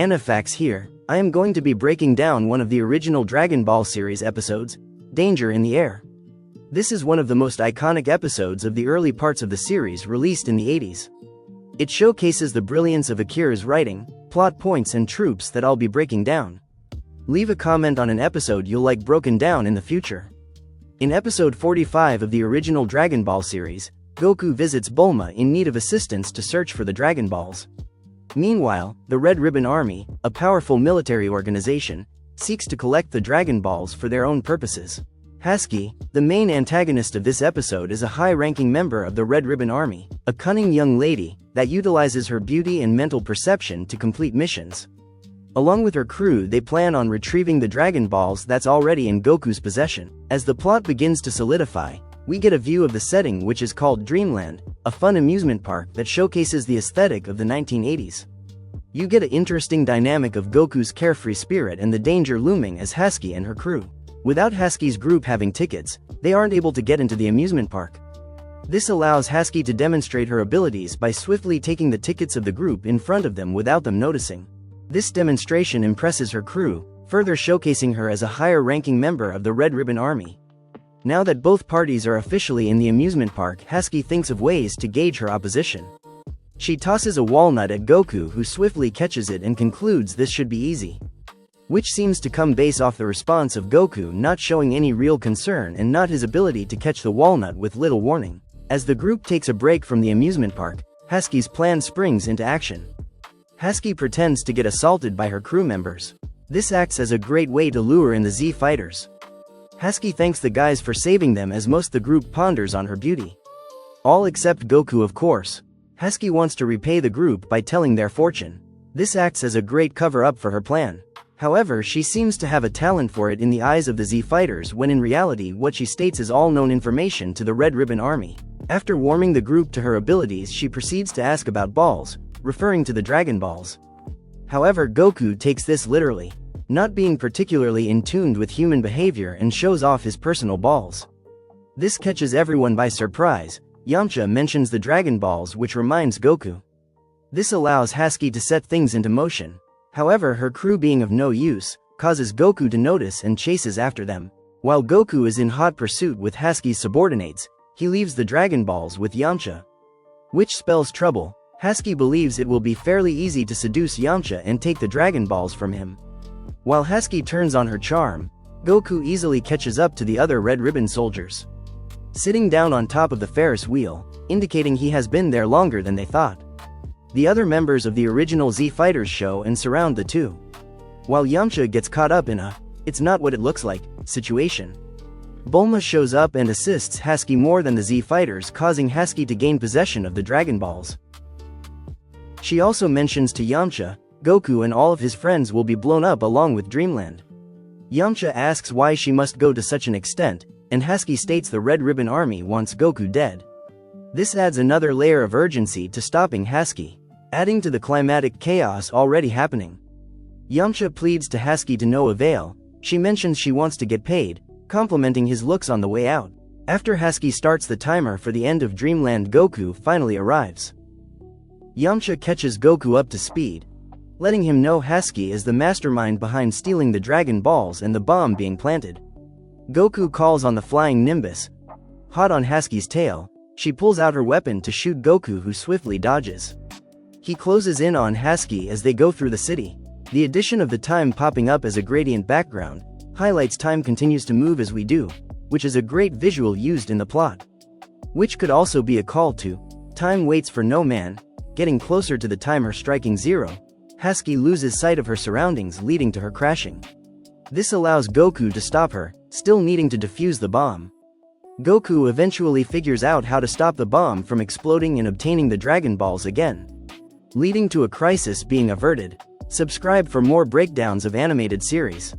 Anifax here. I am going to be breaking down one of the original Dragon Ball series episodes, Danger in the Air. This is one of the most iconic episodes of the early parts of the series released in the 80s. It showcases the brilliance of Akira's writing, plot points and tropes that I'll be breaking down. Leave a comment on an episode you'll like broken down in the future. In episode 45 of the original Dragon Ball series, Goku visits Bulma in need of assistance to search for the Dragon Balls. Meanwhile, the Red Ribbon Army, a powerful military organization, seeks to collect the Dragon Balls for their own purposes. Haski, the main antagonist of this episode, is a high-ranking member of the Red Ribbon Army, a cunning young lady that utilizes her beauty and mental perception to complete missions. Along with her crew, they plan on retrieving the Dragon Balls that's already in Goku's possession. As the plot begins to solidify, we get a view of the setting, which is called Dreamland, a fun amusement park that showcases the aesthetic of the 1980s. You get an interesting dynamic of Goku's carefree spirit and the danger looming as Haski and her crew. Without Haski's group having tickets, they aren't able to get into the amusement park. This allows Haski to demonstrate her abilities by swiftly taking the tickets of the group in front of them without them noticing. This demonstration impresses her crew, further showcasing her as a higher-ranking member of the Red Ribbon Army. Now that both parties are officially in the amusement park, Haski thinks of ways to gauge her opposition. She tosses a walnut at Goku, who swiftly catches it and concludes this should be easy. Which seems to come based off the response of Goku not showing any real concern and not his ability to catch the walnut with little warning. As the group takes a break from the amusement park, Haski's plan springs into action. Haski pretends to get assaulted by her crew members. This acts as a great way to lure in the Z fighters. Haski thanks the guys for saving them as most the group ponders on her beauty. All except Goku, of course. Haski wants to repay the group by telling their fortune. This acts as a great cover-up for her plan. However, she seems to have a talent for it in the eyes of the Z fighters, when in reality what she states is all known information to the Red Ribbon Army. After warming the group to her abilities, she proceeds to ask about balls, referring to the Dragon Balls. However, Goku takes this literally, not being particularly in tune with human behavior, and shows off his personal balls. This catches everyone by surprise. Yamcha mentions the Dragon Balls, which reminds Goku. This allows Haski to set things into motion. However, her crew being of no use, causes Goku to notice and chases after them. While Goku is in hot pursuit with Haski's subordinates, he leaves the Dragon Balls with Yamcha, which spells trouble. Haski believes it will be fairly easy to seduce Yamcha and take the Dragon Balls from him. While Haski turns on her charm, Goku easily catches up to the other Red Ribbon soldiers, sitting down on top of the Ferris wheel, indicating he has been there longer than they thought. The other members of the original Z Fighters show and surround the two, while Yamcha gets caught up in a "it's not what it looks like" situation. Bulma shows up and assists Haski more than the Z Fighters, causing Haski to gain possession of the Dragon Balls. She also mentions to Yamcha, Goku and all of his friends will be blown up along with Dreamland. Yamcha asks why she must go to such an extent, and Haski states the Red Ribbon Army wants Goku dead. This adds another layer of urgency to stopping Haski, adding to the climatic chaos already happening. Yamcha pleads to Haski to no avail. She mentions she wants to get paid, complimenting his looks on the way out. After Haski starts the timer for the end of Dreamland, Goku finally arrives. Yamcha catches Goku up to speed, letting him know Haski is the mastermind behind stealing the Dragon Balls and the bomb being planted. Goku calls on the flying Nimbus. Hot on Haski's tail, she pulls out her weapon to shoot Goku, who swiftly dodges. He closes in on Haski as they go through the city. The addition of the time popping up as a gradient background highlights time continues to move as we do, which is a great visual used in the plot. Which could also be a call to time waits for no man. Getting closer to the timer striking zero, Haski loses sight of her surroundings, leading to her crashing. This allows Goku to stop her, still needing to defuse the bomb. Goku eventually figures out how to stop the bomb from exploding and obtaining the Dragon Balls again, leading to a crisis being averted. Subscribe for more breakdowns of animated series.